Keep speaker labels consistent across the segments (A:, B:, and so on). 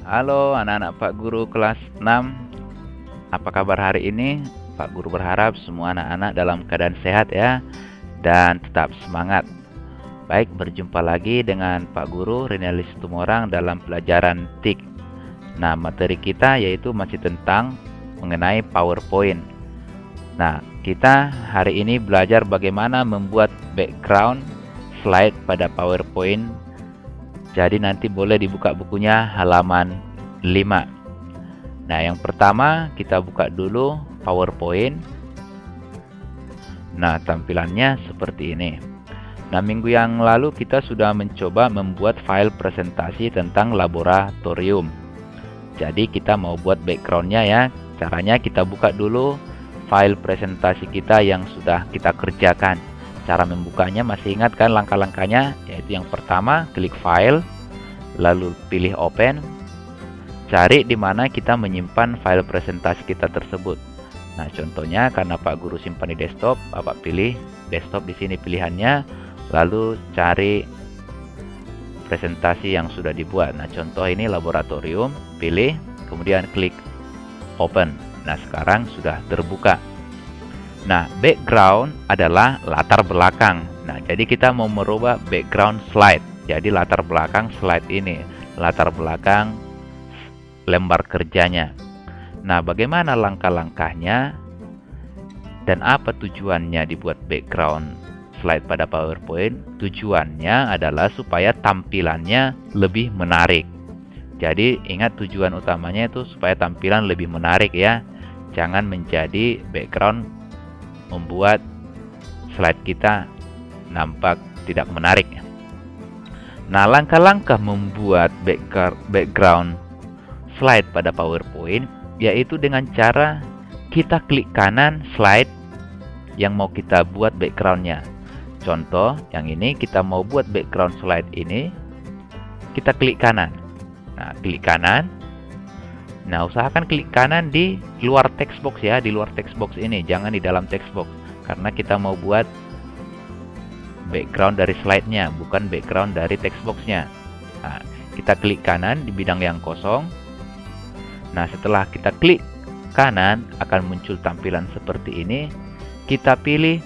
A: Halo anak-anak Pak Guru kelas 6. Apa kabar hari ini? Pak Guru berharap semua anak-anak dalam keadaan sehat ya, dan tetap semangat. Baik, berjumpa lagi dengan Pak Guru Renalis Tumorang dalam pelajaran TIK. Nah, materi kita yaitu masih tentang mengenai PowerPoint. Nah, kita hari ini belajar bagaimana membuat background slide pada PowerPoint. Jadi nanti boleh dibuka bukunya halaman 5. Nah, yang pertama kita buka dulu PowerPoint. Nah, tampilannya seperti ini. Nah, minggu yang lalu kita sudah mencoba membuat file presentasi tentang laboratorium. Jadi kita mau buat backgroundnya ya. Caranya kita buka dulu file presentasi kita yang sudah kita kerjakan. Cara membukanya masih ingat kan langkah-langkahnya? Yaitu yang pertama, klik file, lalu pilih open. Cari di mana kita menyimpan file presentasi kita tersebut. Nah, contohnya karena Pak Guru simpan di desktop, Bapak pilih desktop di sini pilihannya, lalu cari presentasi yang sudah dibuat. Nah, contoh ini laboratorium, pilih, kemudian klik open. Nah, sekarang sudah terbuka. Nah, background adalah latar belakang. Nah, jadi kita mau merubah background slide. Jadi latar belakang slide ini, latar belakang lembar kerjanya. Nah, bagaimana langkah-langkahnya dan apa tujuannya dibuat background slide pada PowerPoint? Tujuannya adalah supaya tampilannya lebih menarik. Jadi ingat tujuan utamanya itu supaya tampilan lebih menarik ya. Jangan menjadi background membuat slide kita nampak tidak menarik. Nah, langkah-langkah membuat background slide pada PowerPoint yaitu dengan cara kita klik kanan slide yang mau kita buat backgroundnya. Contoh yang ini, kita mau buat background slide ini, kita klik kanan. Nah, klik kanan. Nah, usahakan klik kanan di luar text box ya, di luar text box ini, jangan di dalam text box, karena kita mau buat background dari slide-nya, bukan background dari text box-nya. Nah, kita klik kanan di bidang yang kosong. Nah, setelah kita klik kanan, akan muncul tampilan seperti ini. Kita pilih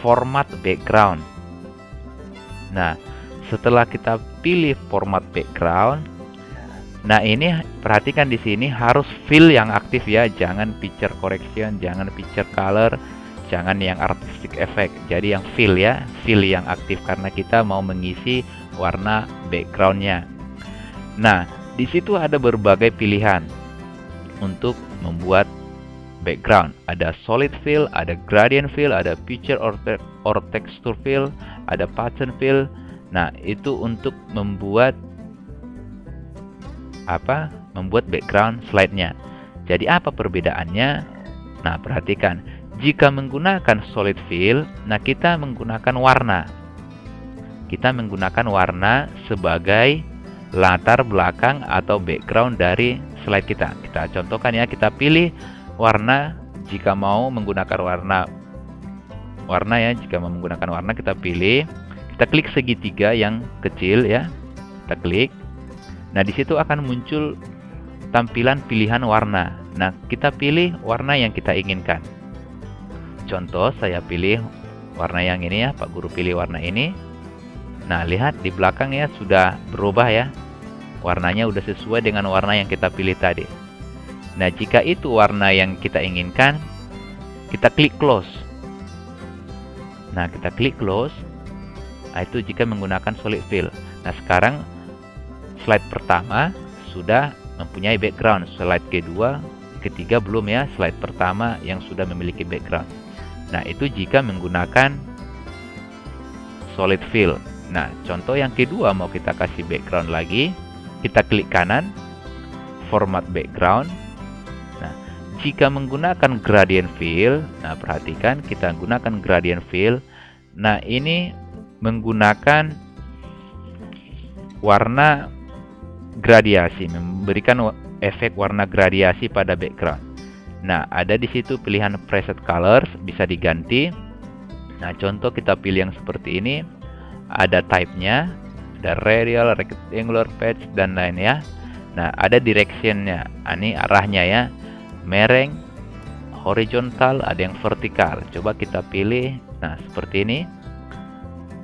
A: format background. Nah, setelah kita pilih format background, nah ini perhatikan di sini harus fill yang aktif ya, jangan picture correction, jangan picture color, jangan yang artistic effect. Jadi yang fill ya, fill yang aktif karena kita mau mengisi warna backgroundnya. Nah, di situ ada berbagai pilihan untuk membuat background. Ada solid fill, ada gradient fill, ada picture or texture fill, ada pattern fill. Nah, itu untuk membuat membuat background slide-nya. Jadi apa perbedaannya? Nah, perhatikan. Jika menggunakan solid fill, nah kita menggunakan warna. Kita menggunakan warna sebagai latar belakang atau background dari slide kita. Kita contohkan ya, kita pilih warna. Jika mau menggunakan warna ya, jika mau menggunakan warna kita pilih, kita klik segitiga yang kecil ya. Kita klik. Nah, di situ akan muncul tampilan pilihan warna. Nah, kita pilih warna yang kita inginkan. Contoh, saya pilih warna yang ini ya, Pak Guru pilih warna ini. Nah, lihat di belakang ya sudah berubah ya. Warnanya udah sesuai dengan warna yang kita pilih tadi. Nah, jika itu warna yang kita inginkan, kita klik close. Nah, kita klik close. Nah, itu jika menggunakan solid fill. Nah, sekarang slide pertama sudah mempunyai background. Slide kedua, ketiga belum ya. Slide pertama yang sudah memiliki background. Nah, itu jika menggunakan solid fill. Nah, contoh yang kedua mau kita kasih background lagi. Kita klik kanan, format background. Nah, jika menggunakan gradient fill, nah perhatikan kita gunakan gradient fill. Nah, ini menggunakan warna gradiasi, memberikan efek warna gradiasi pada background. Nah, ada di situ pilihan preset colors, bisa diganti. Nah, contoh kita pilih yang seperti ini. Ada type-nya, ada radial, rectangular, patch, dan lain ya. Nah, ada directionnya. Ini arahnya ya. Mereng, horizontal, ada yang vertikal. Coba kita pilih. Nah, seperti ini.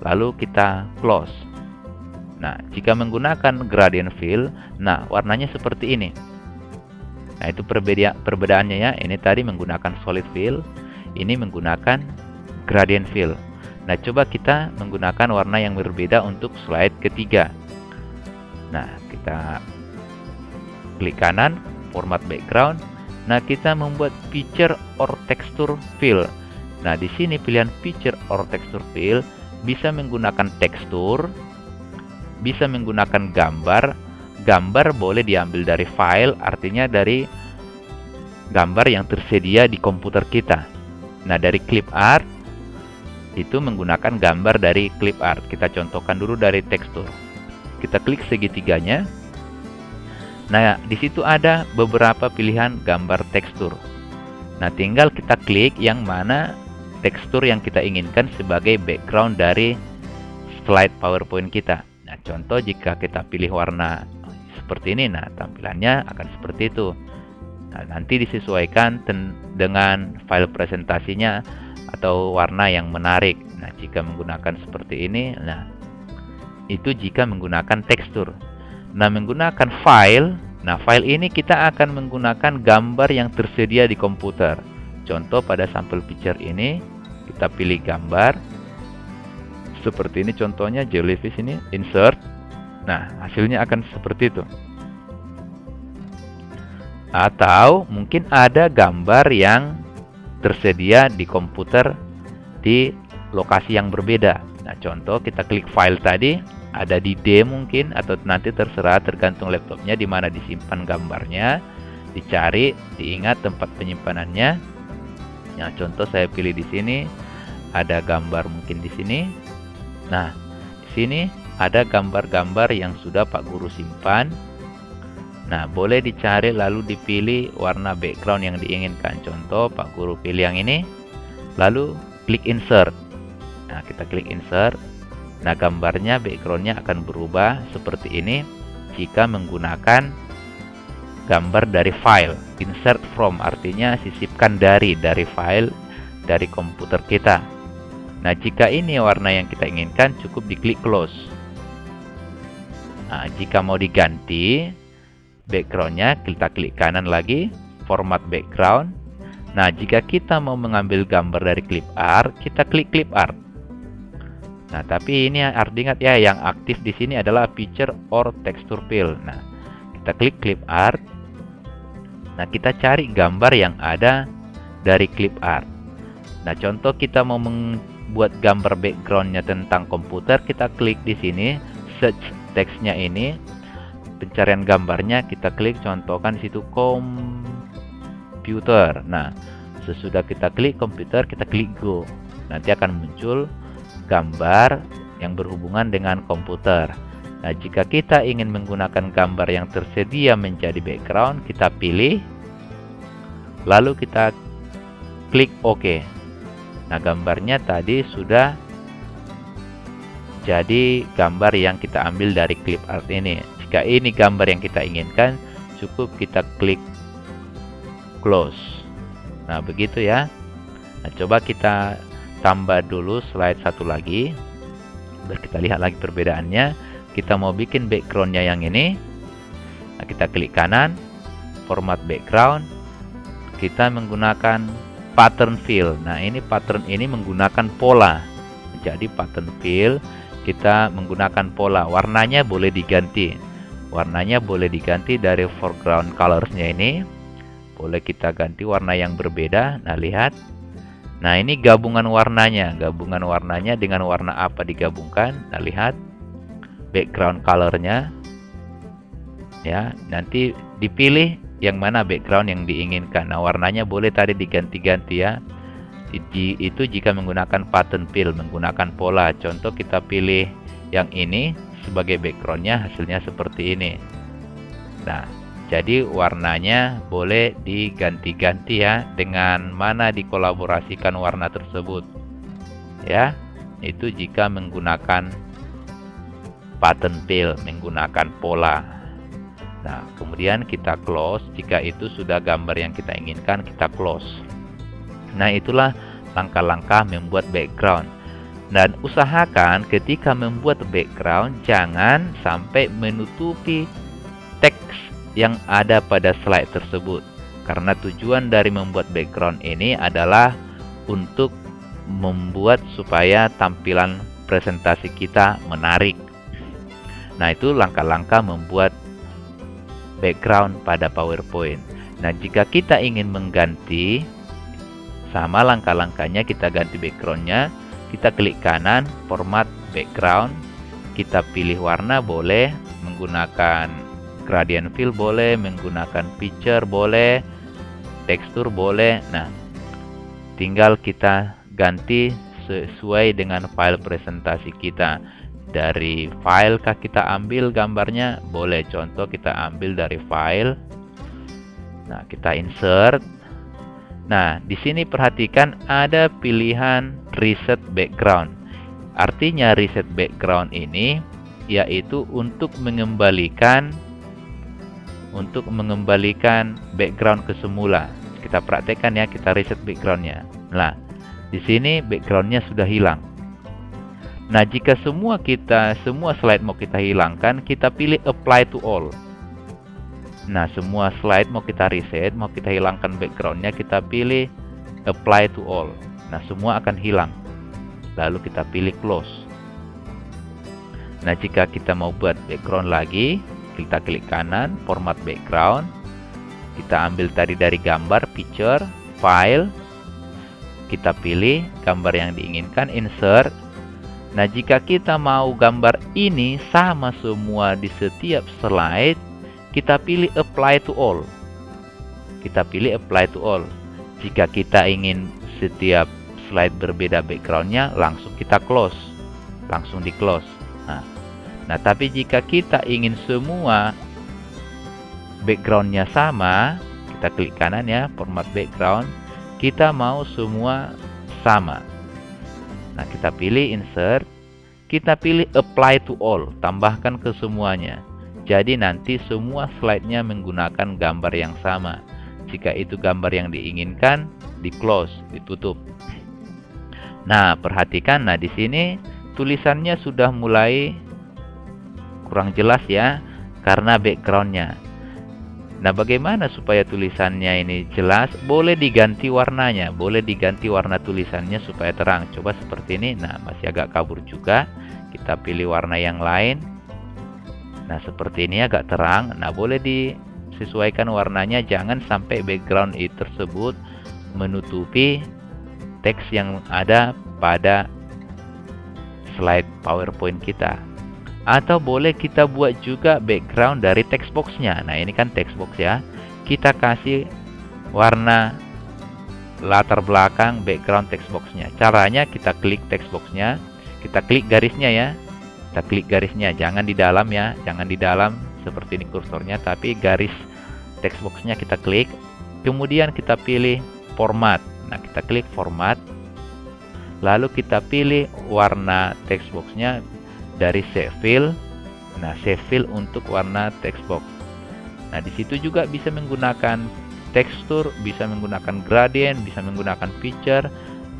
A: Lalu kita close. Nah, jika menggunakan gradient fill, nah warnanya seperti ini. Nah, itu perbedaannya ya. Ini tadi menggunakan solid fill, ini menggunakan gradient fill. Nah, coba kita menggunakan warna yang berbeda untuk slide ketiga. Nah, kita klik kanan, format background. Nah, kita membuat picture or texture fill. Nah, di sini pilihan picture or texture fill bisa menggunakan tekstur, bisa menggunakan gambar. Gambar boleh diambil dari file, artinya dari gambar yang tersedia di komputer kita. Nah, dari clip art itu menggunakan gambar dari clip art. Kita contohkan dulu dari tekstur. Kita klik segitiganya. Nah, di situ ada beberapa pilihan gambar tekstur. Nah, tinggal kita klik yang mana tekstur yang kita inginkan sebagai background dari slide PowerPoint kita. Nah, contoh jika kita pilih warna seperti ini, nah tampilannya akan seperti itu. Nah, nanti disesuaikan dengan file presentasinya atau warna yang menarik. Nah, jika menggunakan seperti ini, nah itu jika menggunakan tekstur. Nah, menggunakan file, nah file ini kita akan menggunakan gambar yang tersedia di komputer. Contoh pada sampel picture ini, kita pilih gambar seperti ini, contohnya jellyfish ini, insert. Nah, hasilnya akan seperti itu. Atau mungkin ada gambar yang tersedia di komputer di lokasi yang berbeda. Nah, contoh kita klik file tadi, ada di D mungkin, atau nanti terserah tergantung laptopnya di mana disimpan gambarnya. Dicari, diingat tempat penyimpanannya. Nah, contoh saya pilih di sini, ada gambar mungkin di sini. Nah, di sini ada gambar-gambar yang sudah Pak Guru simpan. Nah, boleh dicari lalu dipilih warna background yang diinginkan. Contoh Pak Guru pilih yang ini, lalu klik insert. Nah, kita klik insert. Nah, gambarnya, backgroundnya akan berubah seperti ini jika menggunakan gambar dari file. Insert from artinya sisipkan dari file dari komputer kita. Nah, jika ini warna yang kita inginkan, cukup diklik close. Nah, jika mau diganti backgroundnya, kita klik kanan lagi, format background. Nah, jika kita mau mengambil gambar dari clip art, kita klik clip art. Nah, tapi ini ingat ya, yang aktif di sini adalah picture or texture fill. Nah, kita klik clip art. Nah, kita cari gambar yang ada dari clip art. Nah, contoh kita mau membuat gambar backgroundnya tentang komputer, kita klik di sini, search teksnya ini, pencarian gambarnya kita klik, contohkan di situ komputer. Nah, sesudah kita klik komputer, kita klik go. Nanti akan muncul gambar yang berhubungan dengan komputer. Nah, jika kita ingin menggunakan gambar yang tersedia menjadi background, kita pilih, lalu kita klik OK. Nah, gambarnya tadi sudah jadi gambar yang kita ambil dari clip art ini. Jika ini gambar yang kita inginkan, cukup kita klik close. Nah, begitu ya. Nah, coba kita tambah dulu slide satu lagi, biar kita lihat lagi perbedaannya. Kita mau bikin backgroundnya yang ini. Nah, kita klik kanan, format background. Kita menggunakan pattern fill. Nah, ini pattern ini menggunakan pola. Jadi pattern fill kita menggunakan pola. Warnanya boleh diganti. Warnanya boleh diganti dari foreground colors-nya ini. Boleh kita ganti warna yang berbeda. Nah, lihat. Nah, ini gabungan warnanya. Gabungan warnanya dengan warna apa digabungkan? Nah, lihat. Background color-nya. Ya, nanti dipilih yang mana background yang diinginkan. Nah, warnanya boleh tadi diganti-ganti ya. Itu jika menggunakan pattern fill, menggunakan pola. Contoh kita pilih yang ini sebagai backgroundnya, hasilnya seperti ini. Nah, jadi warnanya boleh diganti-ganti ya, dengan mana dikolaborasikan warna tersebut. Ya, itu jika menggunakan pattern fill, menggunakan pola. Nah, kemudian kita close. Jika itu sudah gambar yang kita inginkan, kita close. Nah, itulah langkah-langkah membuat background. Dan usahakan ketika membuat background jangan sampai menutupi teks yang ada pada slide tersebut. Karena tujuan dari membuat background ini adalah untuk membuat supaya tampilan presentasi kita menarik. Nah, itu langkah-langkah membuat background pada PowerPoint. Nah, jika kita ingin mengganti, sama langkah-langkahnya, kita ganti backgroundnya. Kita klik kanan, format background. Kita pilih warna, boleh menggunakan gradient fill, boleh menggunakan picture, boleh tekstur, boleh. Nah, tinggal kita ganti sesuai dengan file presentasi kita. Dari file kah kita ambil gambarnya? Boleh, contoh kita ambil dari file. Nah, kita insert. Nah, di sini perhatikan ada pilihan reset background. Artinya reset background ini yaitu untuk mengembalikan background ke semula. Kita praktekkan ya, kita reset backgroundnya. Nah, di sini backgroundnya sudah hilang. Nah, jika semua slide mau kita hilangkan, kita pilih apply to all. Nah, semua slide mau kita reset, mau kita hilangkan backgroundnya, kita pilih apply to all. Nah, semua akan hilang. Lalu kita pilih close. Nah, jika kita mau buat background lagi, kita klik kanan, format background. Kita ambil tadi dari gambar, picture, file. Kita pilih gambar yang diinginkan, insert. Nah, jika kita mau gambar ini sama semua di setiap slide, kita pilih apply to all. Kita pilih apply to all. Jika kita ingin setiap slide berbeda backgroundnya, langsung kita close. Langsung di close. Nah, tapi jika kita ingin semua backgroundnya sama, kita klik kanan ya, format background. Kita mau semua sama. Nah, kita pilih insert. Kita pilih apply to all. Tambahkan ke semuanya. Jadi nanti semua slide-nya menggunakan gambar yang sama. Jika itu gambar yang diinginkan, di close, ditutup. Nah, perhatikan. Nah, di sini tulisannya sudah mulai kurang jelas ya, karena backgroundnya. Nah, bagaimana supaya tulisannya ini jelas? Boleh diganti warnanya, boleh diganti warna tulisannya supaya terang. Coba seperti ini. Nah, masih agak kabur juga. Kita pilih warna yang lain. Nah, seperti ini agak terang. Nah, boleh disesuaikan warnanya. Jangan sampai background itu tersebut menutupi teks yang ada pada slide PowerPoint kita. Atau boleh kita buat juga background dari text box-nya. Nah, ini kan text box ya. Kita kasih warna latar belakang background text box-nya. Caranya kita klik text box-nya, kita klik garisnya ya. Kita klik garisnya, jangan di dalam ya, jangan di dalam seperti ini kursornya, tapi garis text box-nya kita klik. Kemudian kita pilih format. Nah, kita klik format. Lalu kita pilih warna text box-nya dari shape fill. Nah, shape fill untuk warna text box. Nah, di situ juga bisa menggunakan tekstur, bisa menggunakan gradient, bisa menggunakan picture.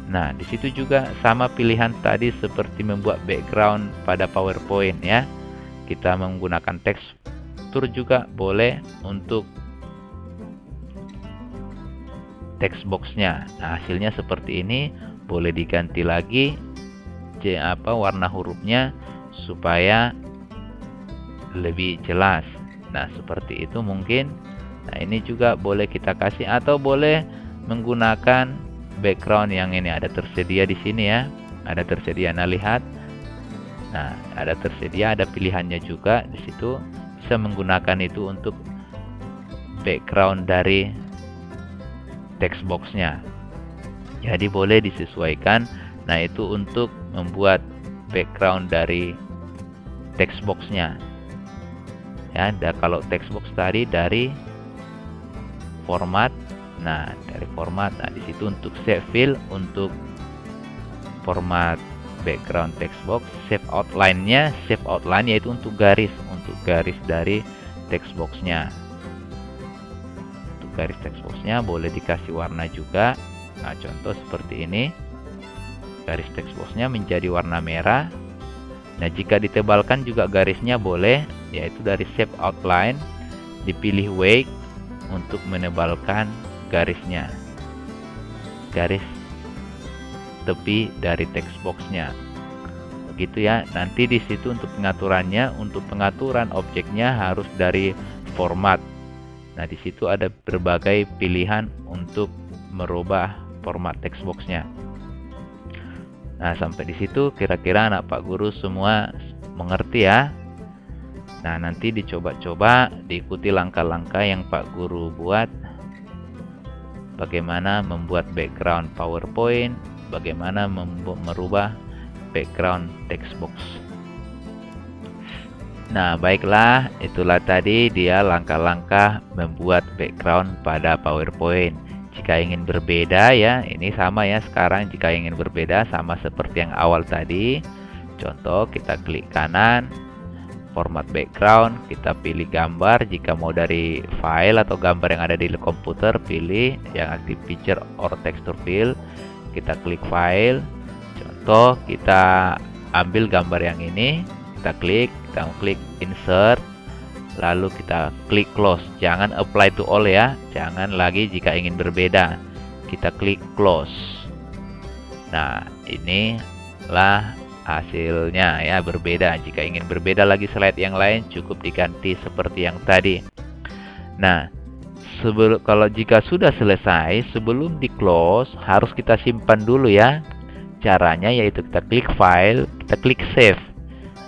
A: Nah, di situ juga sama pilihan tadi seperti membuat background pada PowerPoint ya. Kita menggunakan tekstur juga boleh untuk text box-nya. Nah, hasilnya seperti ini. Boleh diganti lagi warna hurufnya supaya lebih jelas. Nah, seperti itu mungkin. Nah, ini juga boleh kita kasih, atau boleh menggunakan background yang ini ada tersedia di sini ya. Ada tersedia. Nah, lihat. Nah, ada tersedia, ada pilihannya juga di situ. Bisa menggunakan itu untuk background dari text box-nya. Jadi boleh disesuaikan. Nah, itu untuk membuat background dari text box-nya. Ya, kalau text box tadi dari format. Nah, dari format. Nah, di situ untuk shape fill, untuk format background text box. Shape outline-nya, shape outline yaitu untuk garis dari text box-nya. Untuk garis text box-nya boleh dikasih warna juga. Nah, contoh seperti ini. Garis text box-nya menjadi warna merah. Nah, jika ditebalkan juga garisnya boleh, yaitu dari shape outline, dipilih wake untuk menebalkan garisnya. Garis tepi dari text box-nya. Begitu ya. Nanti di situ untuk pengaturannya, untuk pengaturan objeknya harus dari format. Nah, di situ ada berbagai pilihan untuk merubah format text box-nya. Nah, sampai di situ kira-kira anak Pak Guru semua mengerti ya. Nah, nanti dicoba-coba, diikuti langkah-langkah yang Pak Guru buat. Bagaimana membuat background PowerPoint, bagaimana merubah background text box. Nah, baiklah, itulah tadi dia langkah-langkah membuat background pada PowerPoint. Jika ingin berbeda ya, ini sama ya sekarang. Jika ingin berbeda sama seperti yang awal tadi. Contoh, kita klik kanan, format background, kita pilih gambar. Jika mau dari file atau gambar yang ada di komputer, pilih yang aktif picture or texture fill. Kita klik file. Contoh, kita ambil gambar yang ini, kita klik insert, lalu kita klik close. Jangan apply to all ya, jangan lagi jika ingin berbeda. Kita klik close. Nah, inilah hasilnya ya, berbeda. Jika ingin berbeda lagi slide yang lain, cukup diganti seperti yang tadi. Nah, kalau jika sudah selesai, sebelum di close harus kita simpan dulu ya. Caranya yaitu kita klik file, kita klik save.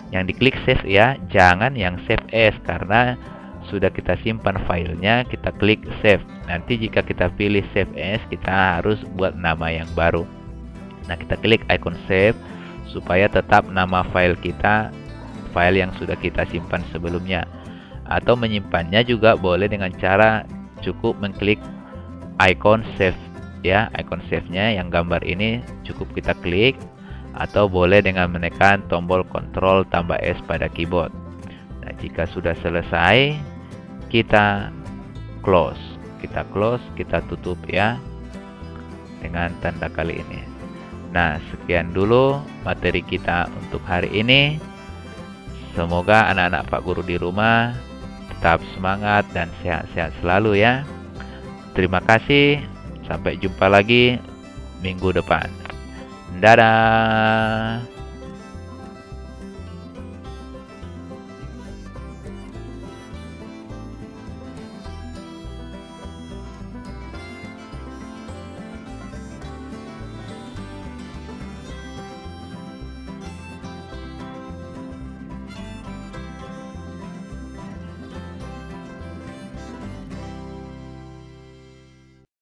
A: Yang diklik save ya, jangan yang save as, karena sudah kita simpan filenya. Kita klik save. Nanti jika kita pilih save as, kita harus buat nama yang baru. Nah, kita klik icon save supaya tetap nama file kita, file yang sudah kita simpan sebelumnya. Atau menyimpannya juga boleh dengan cara cukup mengklik icon save ya, icon save-nya yang gambar ini cukup kita klik, atau boleh dengan menekan tombol Ctrl tambah S pada keyboard. Nah, jika sudah selesai, kita close. Kita tutup ya dengan tanda kali ini. Nah, sekian dulu materi kita untuk hari ini. Semoga anak-anak Pak Guru di rumah tetap semangat dan sehat-sehat selalu ya. Terima kasih. Sampai jumpa lagi minggu depan. Dadah.